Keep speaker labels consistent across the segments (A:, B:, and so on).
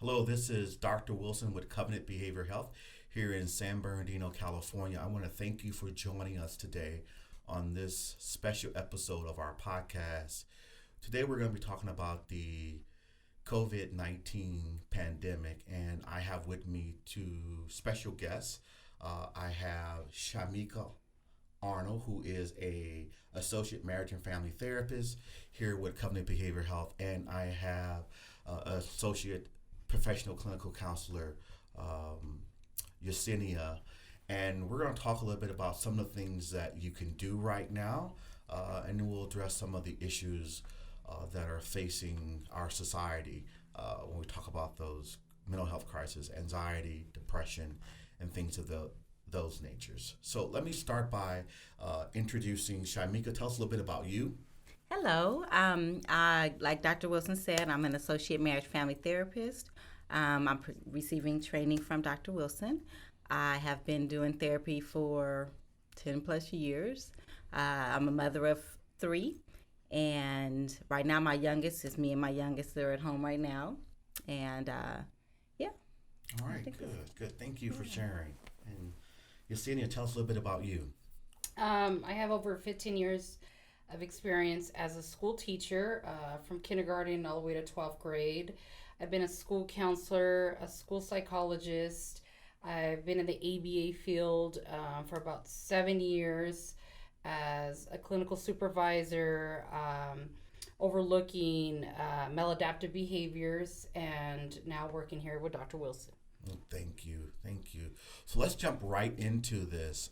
A: Hello, this is Dr. Wilson with Covenant Behavior Health here in San Bernardino, California. I want to thank you for joining us today on this special episode of our podcast. Today, we're going to be talking about the COVID-19 pandemic, and I have with me two special guests. I have Shamika Arnold, who is a associate marriage and family therapist here with Covenant Behavior Health, and I have associate professional clinical counselor Yesenia, and we're going to talk a little bit about some of the things that you can do right now, and then we'll address some of the issues that are facing our society when we talk about those mental health crises, anxiety, depression, and things of those natures. So let me start by introducing Shamika. Tell us a little bit about you.
B: Hello. Like Dr. Wilson said, I'm an associate marriage family therapist. Receiving training from Dr. Wilson. I have been doing therapy for 10 plus years. I'm a mother of three, and right now my youngest is me and my youngest. They're at home right now, and yeah.
A: All right, good. Thank you for sharing. And Yesenia, tell us a little bit about you.
C: I have over 15 years of experience as a school teacher from kindergarten all the way to 12th grade. I've been a school counselor, a school psychologist. I've been in the ABA field for about 7 years as a clinical supervisor, overlooking maladaptive behaviors, and now working here with Dr. Wilson.
A: Well, thank you. So let's jump right into this.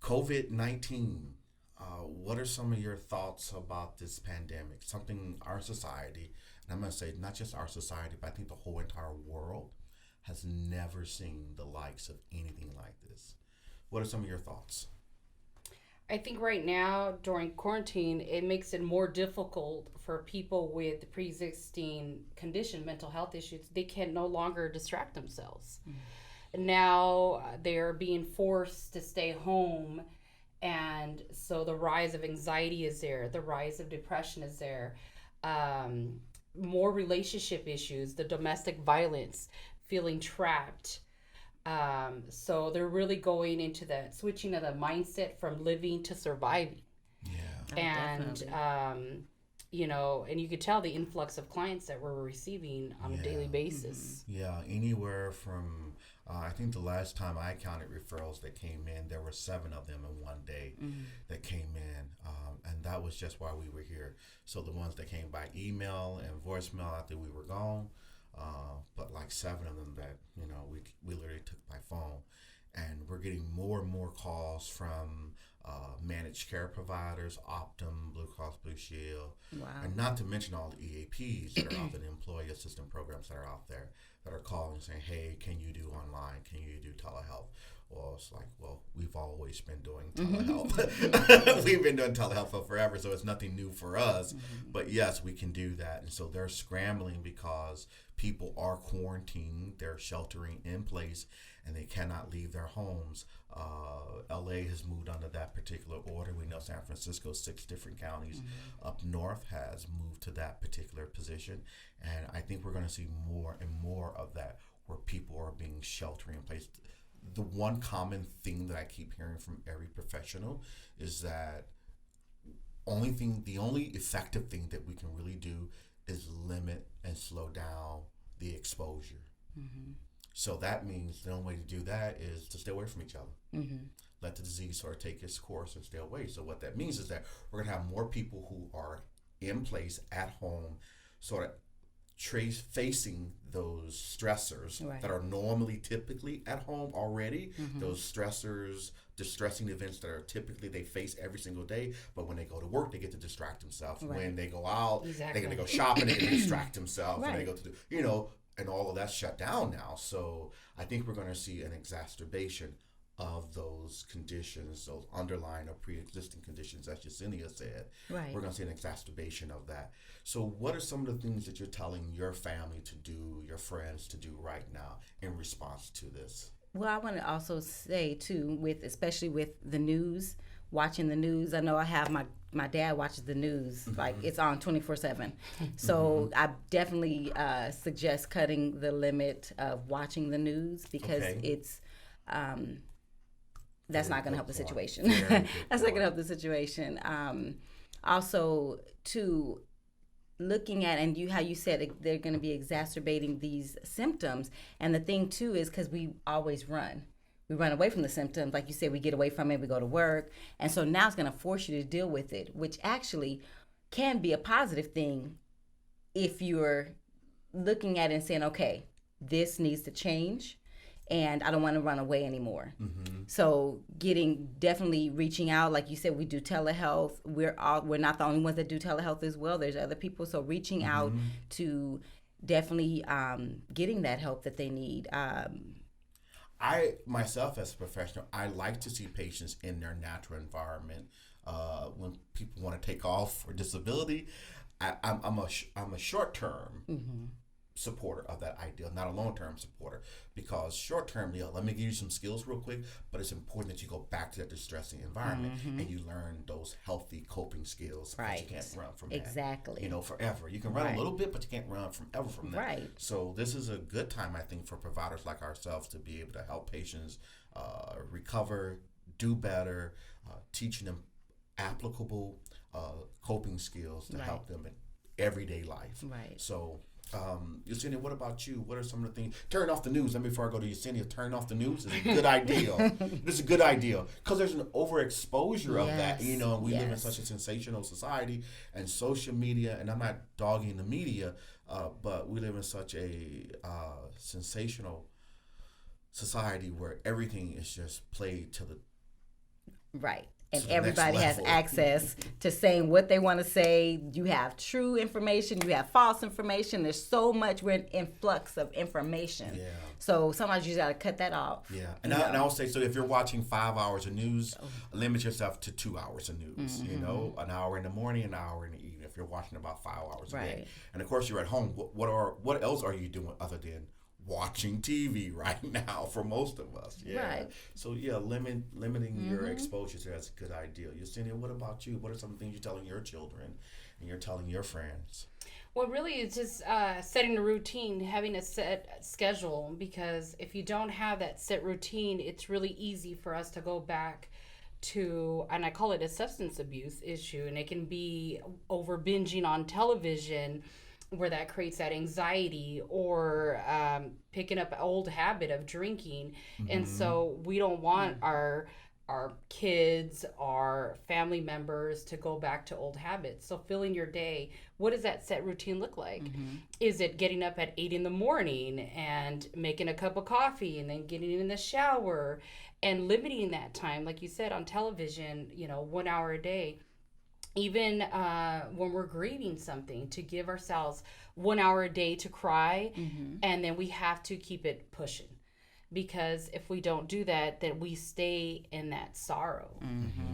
A: COVID-19. What are some of your thoughts about this pandemic? Something our society, and I'm going to say not just our society, but I think the whole entire world has never seen the likes of anything like this. What are some of your thoughts?
C: I think right now during quarantine, it makes it more difficult for people with pre-existing condition, mental health issues. They can no longer distract themselves. And now they're being forced to stay home. And so the rise of anxiety is there. The rise of depression is there. More relationship issues, the domestic violence, feeling trapped. So they're really going into that switching of the mindset from living to surviving.
A: Yeah.
C: And and you could tell the influx of clients that we're receiving on a daily basis.
A: Yeah, anywhere from I think the last time I counted referrals that came in, there were 7 of them in one day that came in, and that was just while we were here. So the ones that came by email and voicemail after we were gone, but like 7 of them that we literally took by phone, and we're getting more and more calls from managed care providers, Optum, Blue Cross Blue Shield,
B: Wow.
A: and not to mention all the EAPs that are out there, the employee assistance programs that are out there that are calling saying, hey, can you do online? Can you do telehealth? Well, it's like, well, we've always been doing telehealth. We've been doing telehealth for forever, so it's nothing new for us. But yes, we can do that. And so they're scrambling because people are quarantined, they're sheltering in place, and they cannot leave their homes. LA has moved under that particular order. We know San Francisco, 6 different counties up north has moved to that particular position. And I think we're going to see more and more of that where people are being sheltering in place. The one common thing that I keep hearing from every professional is that the only effective thing that we can really do is limit and slow down the exposure. So that means the only way to do that is to stay away from each other. Let the disease sort of take its course and stay away. So what that means is that we're going to have more people who are in place at home, sort of facing those stressors that are normally typically at home already. Those stressors, distressing events that are typically they face every single day, but when they go to work they get to distract themselves. When they go out, they're going to go shopping, they get to distract themselves. When they go to and all of that's shut down now. So I think we're going to see an exacerbation of those conditions, those underlying or pre-existing conditions, as Yesenia said.
B: Right.
A: We're going to see an exacerbation of that. So what are some of the things that you're telling your family to do, your friends to do right now in response to this?
B: Well, I want to also say too, especially with the news, watching the news. I know I have my dad watches the news, like it's on 24/7. So I definitely suggest cutting the limit of watching the news because it's that's not going to help the situation. That's not going to help the situation. Also, to looking at and how you said they're going to be exacerbating these symptoms, and the thing too is because we always run. We run away from the symptoms. Like you said, we get away from it, we go to work. And so now it's going to force you to deal with it, which actually can be a positive thing if you're looking at it and saying, okay, this needs to change and I don't want to run away anymore. So definitely reaching out. Like you said, we do telehealth. We're not the only ones that do telehealth as well. There's other people. So reaching out to definitely getting that help that they need.
A: I, myself as a professional, I like to see patients in their natural environment. When people want to take off for disability, I'm a short-term supporter of that ideal, not a long-term supporter, because short-term, let me give you some skills real quick, but it's important that you go back to that distressing environment and you learn those healthy coping skills. Right. You can't run from that.
B: Exactly.
A: Forever. You can run a little bit, but you can't run forever from that.
B: Right.
A: So this is a good time, I think, for providers like ourselves to be able to help patients recover, do better, teaching them applicable coping skills to help them in everyday life.
B: Right.
A: So Yesenia, what about you? What are some of the things? Turn off the news. Let me, before I go to Yesenia, turn off the news is a good idea. It's a good idea because there's an overexposure of that. And we live in such a sensational society and social media, and I'm not dogging the media, but we live in such a sensational society where everything is just played to the
B: and everybody has access to saying what they want to say. You have true information, you have false information. There's so much, we're in influx of information. Yeah. So sometimes you got to cut that off. Yeah. And I will say, so if you're watching 5 hours of news, limit yourself to 2 hours of news. An hour in the morning, an hour in the evening. If you're watching about 5 hours a day. And of course, you're at home. What else are you doing other than watching TV right now for most of us? So limiting your exposure to that's a good idea. Yesenia, what about you? What are some things you're telling your children and you're telling your friends?
C: Well, really, it's just setting a routine, having a set schedule, because if you don't have that set routine, it's really easy for us to go back to, and I call it a substance abuse issue, and it can be over binging on television, where that creates that anxiety, or picking up an old habit of drinking. And so we don't want our kids, our family members to go back to old habits. So filling your day, what does that set routine look like? Is it getting up at 8 a.m. and making a cup of coffee and then getting in the shower and limiting that time, like you said, on television, 1 hour a day? Even when we're grieving something, to give ourselves 1 hour a day to cry, and then we have to keep it pushing. Because if we don't do that, then we stay in that sorrow,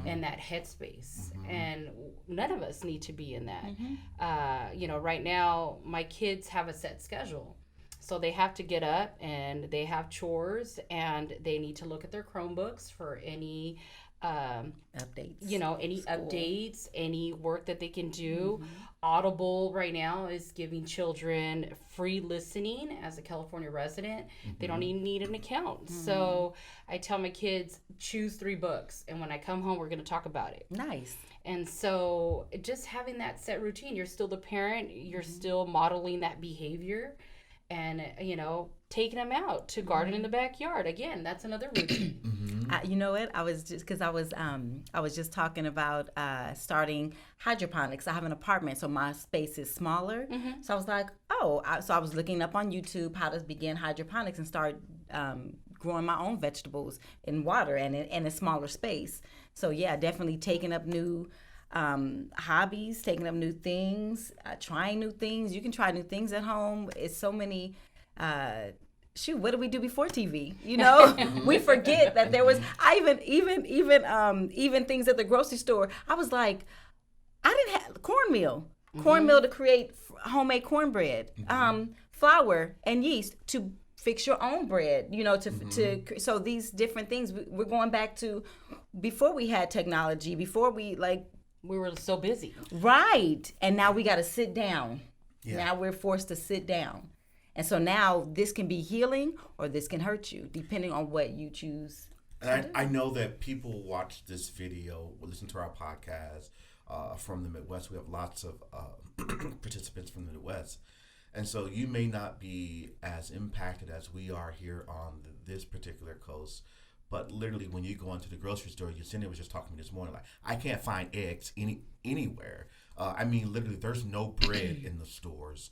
C: in that headspace. And none of us need to be in that. Right now, my kids have a set schedule. So they have to get up and they have chores, and they need to look at their Chromebooks for any updates, any updates, any work that they can do. Audible right now is giving children free listening. As a California resident, they don't even need an account. So I tell my kids, choose 3 books, and when I come home, we're going to talk about it.
B: Nice.
C: And so just having that set routine, you're still the parent, you're still modeling that behavior, and taking them out to garden in the backyard. Again, that's another routine.
B: You know what? I was just talking about starting hydroponics. I have an apartment, so my space is smaller. So I was like, so I was looking up on YouTube how to begin hydroponics and start growing my own vegetables in water and in a smaller space. So yeah, definitely taking up new hobbies, taking up new things, trying new things. You can try new things at home. It's so many. What did we do before TV? We forget that there was. Even things at the grocery store. I was like, I didn't have cornmeal to create homemade cornbread, flour and yeast to fix your own bread, to so these different things. We're going back to before we had technology, before we
C: were so busy.
B: Right. And now we got to sit down.
A: Yeah.
B: Now we're forced to sit down. And so now this can be healing or this can hurt you, depending on what you choose.
A: And I know that people watch this video, listen to our podcast from the Midwest. We have lots of participants from the Midwest. And so you may not be as impacted as we are here on this particular coast. But literally, when you go into the grocery store, Yesenia was just talking to me this morning, like, I can't find eggs anywhere. Literally, there's no bread in the stores.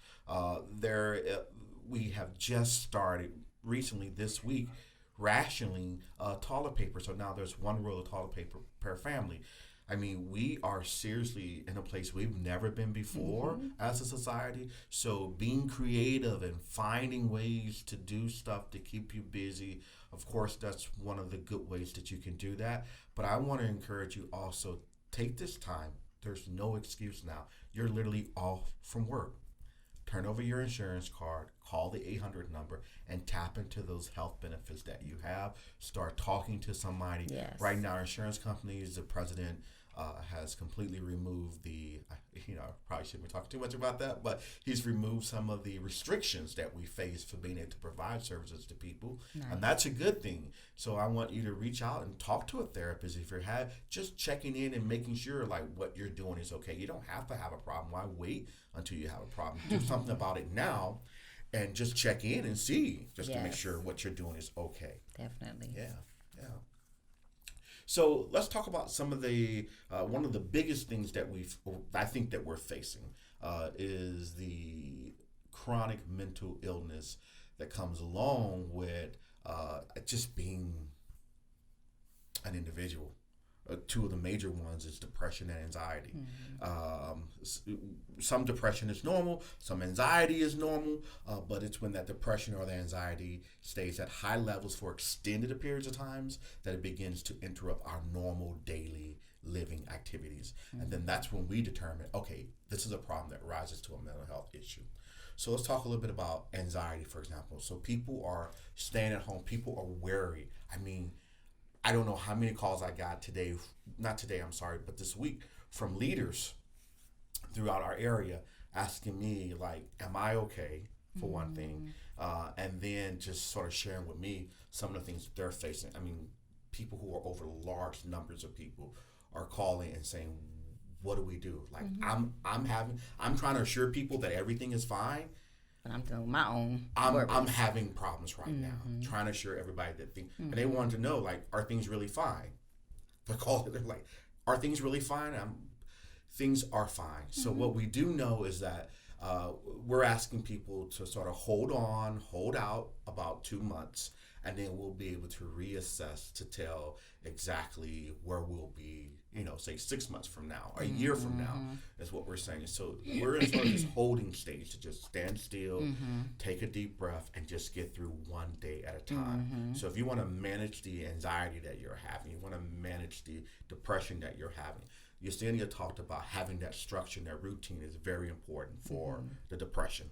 A: We have just started recently this week rationing toilet paper. So now there's one roll of toilet paper per family. We are seriously in a place we've never been before as a society. So being creative and finding ways to do stuff to keep you busy, of course, that's one of the good ways that you can do that. But I want to encourage you also, take this time. There's no excuse now. You're literally off from work. Turn over your insurance card, call the 800 number, and tap into those health benefits that you have. Start talking to somebody.
B: Yes.
A: Right now, insurance companies, the president has completely removed probably shouldn't be talking too much about that, but he's removed some of the restrictions that we face for being able to provide services to people. Nice. And that's a good thing. So I want you to reach out and talk to a therapist if you're just checking in and making sure what you're doing is okay. You don't have to have a problem. Why wait until you have a problem? Do something about it now and just check in and see to make sure what you're doing is okay.
B: Definitely.
A: Yeah. So let's talk about some of the one of the biggest things that I think that we're facing is the chronic mental illness that comes along with just being an individual. Two of the major ones is depression and anxiety. Some depression is normal, some anxiety is normal, but it's when that depression or the anxiety stays at high levels for extended periods of times that it begins to interrupt our normal daily living activities. And then that's when we determine, okay, this is a problem that rises to a mental health issue. So let's talk a little bit about anxiety, for example. So people are staying at home, people are worried. I don't know how many calls I got but this week from leaders throughout our area asking me, am I okay, for one thing, and then just sort of sharing with me some of the things that they're facing. People who are over large numbers of people are calling and saying, what do we do? I'm trying to assure people that everything is fine.
B: But I'm doing my own.
A: I'm having problems right now, trying to assure everybody that things, and they wanted to know, are things really fine? They're like, are things really fine? Things are fine. So what we do know is that we're asking people to sort of hold out about 2 months, and then we'll be able to reassess to tell exactly where we'll be, say 6 months from now, a year from now is what we're saying. So we're in sort of this holding stage to just stand still, take a deep breath, and just get through one day at a time. So if you want to manage the anxiety that you're having, you want to manage the depression that you're having, Yesenia talked about having that structure and that routine is very important for the depression.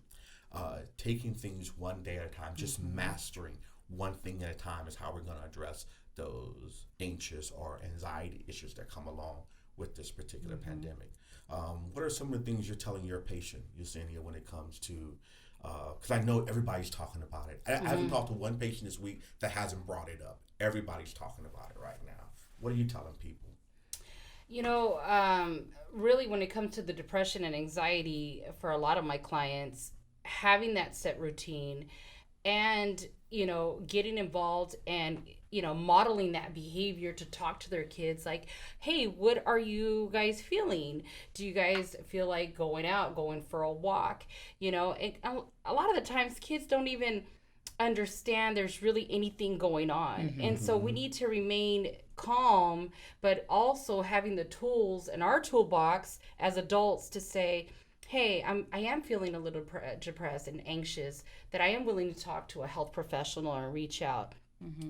A: Taking things one day at a time, just mastering one thing at a time is how we're going to address those anxious or anxiety issues that come along with this particular pandemic. What are some of the things you're telling your patient, Yesenia, when it comes to, because I know everybody's talking about it. I haven't talked to one patient this week that hasn't brought it up. Everybody's talking about it right now. What are you telling people?
C: Really when it comes to the depression and anxiety for a lot of my clients, having that set routine and, getting involved and, modeling that behavior to talk to their kids like, hey, what are you guys feeling? Do you guys feel like going for a walk? And a lot of the times kids don't even understand there's really anything going on. And so we need to remain calm, but also having the tools in our toolbox as adults to say, hey, I am feeling a little depressed and anxious, that I am willing to talk to a health professional or reach out,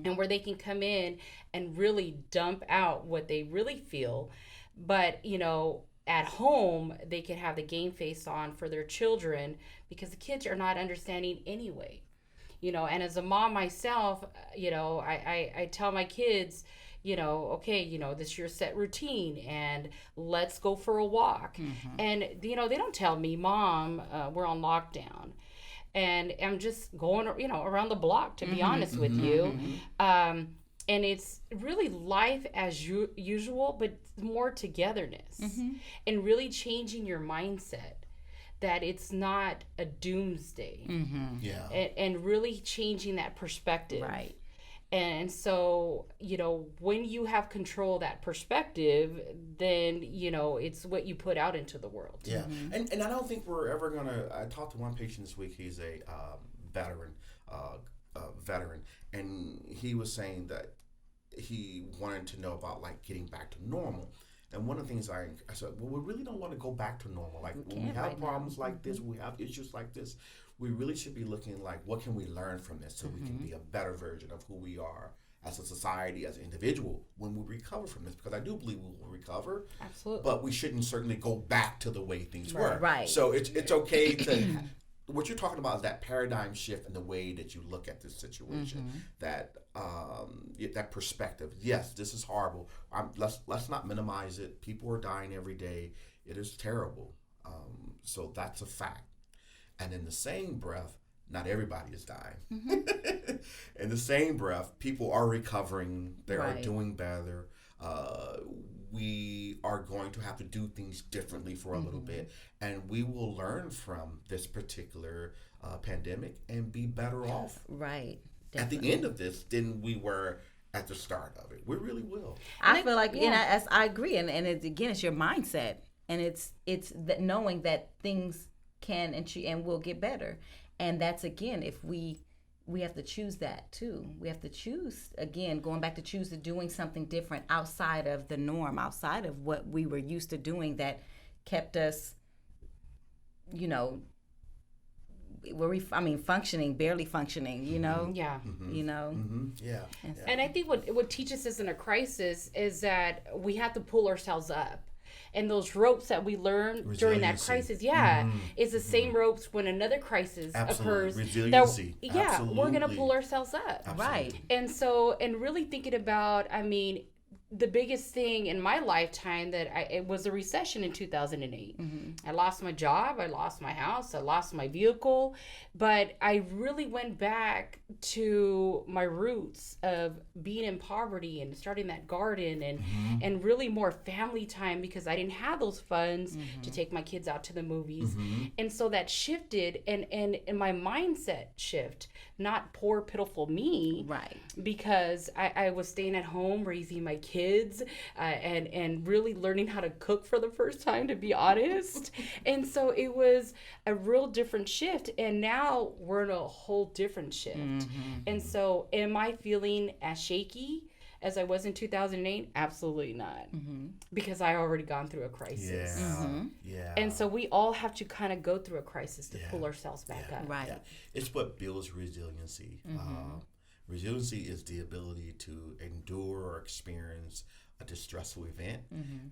C: and where they can come in and really dump out what they really feel. But, at home, they can have the game face on for their children because the kids are not understanding anyway. And as a mom myself, I tell my kids, okay, this is your set routine and let's go for a walk. And, they don't tell me, Mom, we're on lockdown. And I'm just going, around the block, to be honest with you. And it's really life as usual, but more togetherness and really changing your mindset that it's not a doomsday.
A: Yeah.
C: And really changing that perspective.
B: Right.
C: And so, when you have control of that perspective, then, it's what you put out into the world.
A: Yeah. And I don't think we're ever going to, I talked to one patient this week, he's a veteran, and he was saying that he wanted to know about like getting back to normal. And one of the things I said, well, we really don't want to go back to normal. Like when we have problems like this, we have issues like this, we really should be looking like, what can we learn from this so we can be a better version of who we are as a society, as an individual, when we recover from this? Because I do believe we will recover.
C: Absolutely.
A: But we shouldn't certainly go back to the way things were.
B: Right.
A: So it's okay to, what you're talking about is that paradigm shift in the way that you look at this situation, that that perspective. Yes, this is horrible. Let's not minimize it. People are dying every day. It is terrible. So that's a fact. And in the same breath, not everybody is dying. In the same breath, people are recovering. They are doing better. We are going to have to do things differently for a little bit. And we will learn from this particular pandemic and be better off
B: Right.
A: at the end of this than we were at the start of it. We really will.
B: I feel like, I agree. And it's your mindset. And it's that knowing that things can and will get better. And that's, again, if we have to choose that too. We have to choose, again, going back to choose to doing something different outside of the norm, outside of what we were used to doing that kept us, functioning, barely functioning,
C: Yeah.
A: Yeah.
C: And I think what teaches us in a crisis is that we have to pull ourselves up. And those ropes that we learn during that crisis, is the same ropes when another crisis occurs.
A: Resiliency.
C: We're going to pull ourselves up.
A: Absolutely.
B: Right.
C: And really thinking about, the biggest thing in my lifetime it was a recession in 2008. I lost my job, I lost my house, I lost my vehicle, but I really went back to my roots of being in poverty and starting that garden and really more family time, because I didn't have those funds to take my kids out to the movies. And so that shifted and my mindset shift, not poor pitiful me,
B: Right.
C: because I was staying at home raising my kids and really learning how to cook for the first time, to be honest. And so it was a real different shift, and now we're in a whole different shift. And so am I feeling as shaky as I was in 2008? Absolutely not, because I already gone through a crisis.
A: Yeah.
C: And so we all have to kind of go through a crisis to pull ourselves back up.
B: Right.
A: Yeah. It's what builds resiliency. Resiliency is the ability to endure or experience a distressful event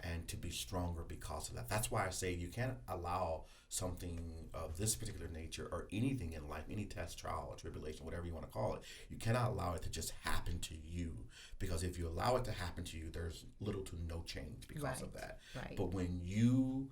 A: and to be stronger because of that. That's why I say you can't allow something of this particular nature or anything in life, any test, trial, or tribulation, whatever you want to call it, you cannot allow it to just happen to you. Because if you allow it to happen to you, there's little to no change because of that.
B: Right.
A: But when you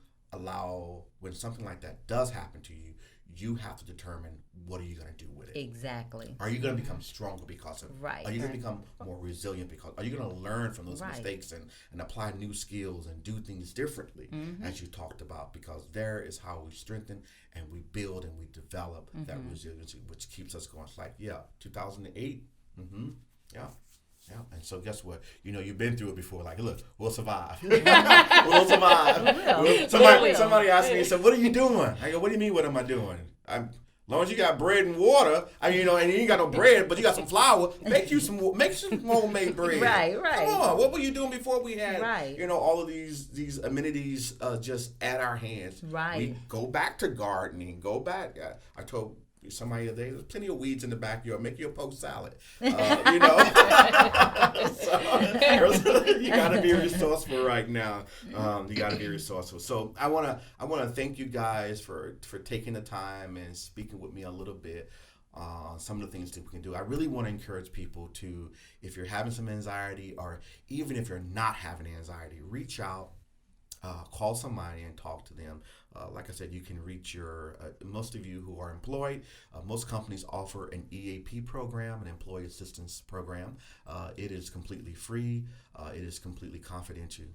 A: when something like that does happen to you, you have to determine, what are you going to do with it?
B: Exactly.
A: Are you going to become stronger because of it?
B: Right.
A: Are you going to become more resilient because? Are you going to learn from those
B: Right.
A: mistakes and apply new skills and do things differently, as you talked about? Because there is how we strengthen and we build and we develop that resiliency, which keeps us going. It's like, 2008. Yeah, and so guess what? You've been through it before. Like, look, we'll survive. We'll survive. Somebody asked me, so what are you doing? I go, what do you mean, what am I doing? As long as you got bread and water, and you ain't got no bread, but you got some flour, make some homemade bread.
B: Right.
A: Come on, what were you doing before we had,
B: Right.
A: all of these amenities just at our hands?
B: Right.
A: We go back to gardening. Go back. I told somebody the other day, there's plenty of weeds in the backyard. Make you a post salad. So, you got to be resourceful right now. You got to be resourceful. So I want to thank you guys for taking the time and speaking with me a little bit. some of the things that we can do. I really want to encourage people to, if you're having some anxiety, or even if you're not having anxiety, reach out, call somebody and talk to them. Like I said, you can reach most of you who are employed, most companies offer an EAP program, an employee assistance program. It is completely free. It is completely confidential.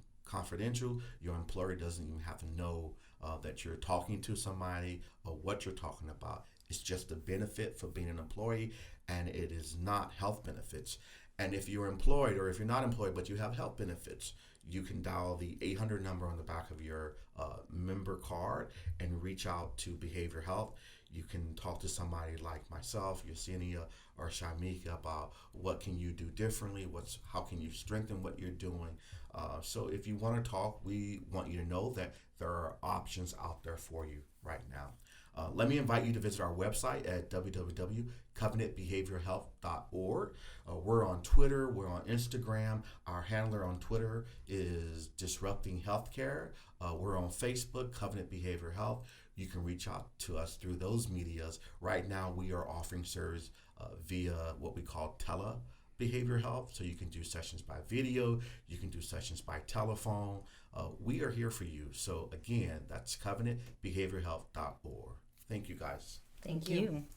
A: Your employer doesn't even have to know that you're talking to somebody or what you're talking about. It's just a benefit for being an employee, and it is not health benefits. And if you're employed, or if you're not employed but you have health benefits, you can dial the 800 number on the back of your member card and reach out to Behavior Health. You can talk to somebody like myself, Yesenia, or Shamika about what can you do differently, how can you strengthen what you're doing. So if you want to talk, we want you to know that there are options out there for you right now. Let me invite you to visit our website at www.covenantbehaviorhealth.org. We're on Twitter. We're on Instagram. Our handler on Twitter is Disrupting Healthcare. We're on Facebook, Covenant Behavior Health. You can reach out to us through those medias. Right now, we are offering service via what we call behavior health. So you can do sessions by video. You can do sessions by telephone. We are here for you. So again, that's covenantbehaviorhealth.org. Thank you, guys.
B: Thank you.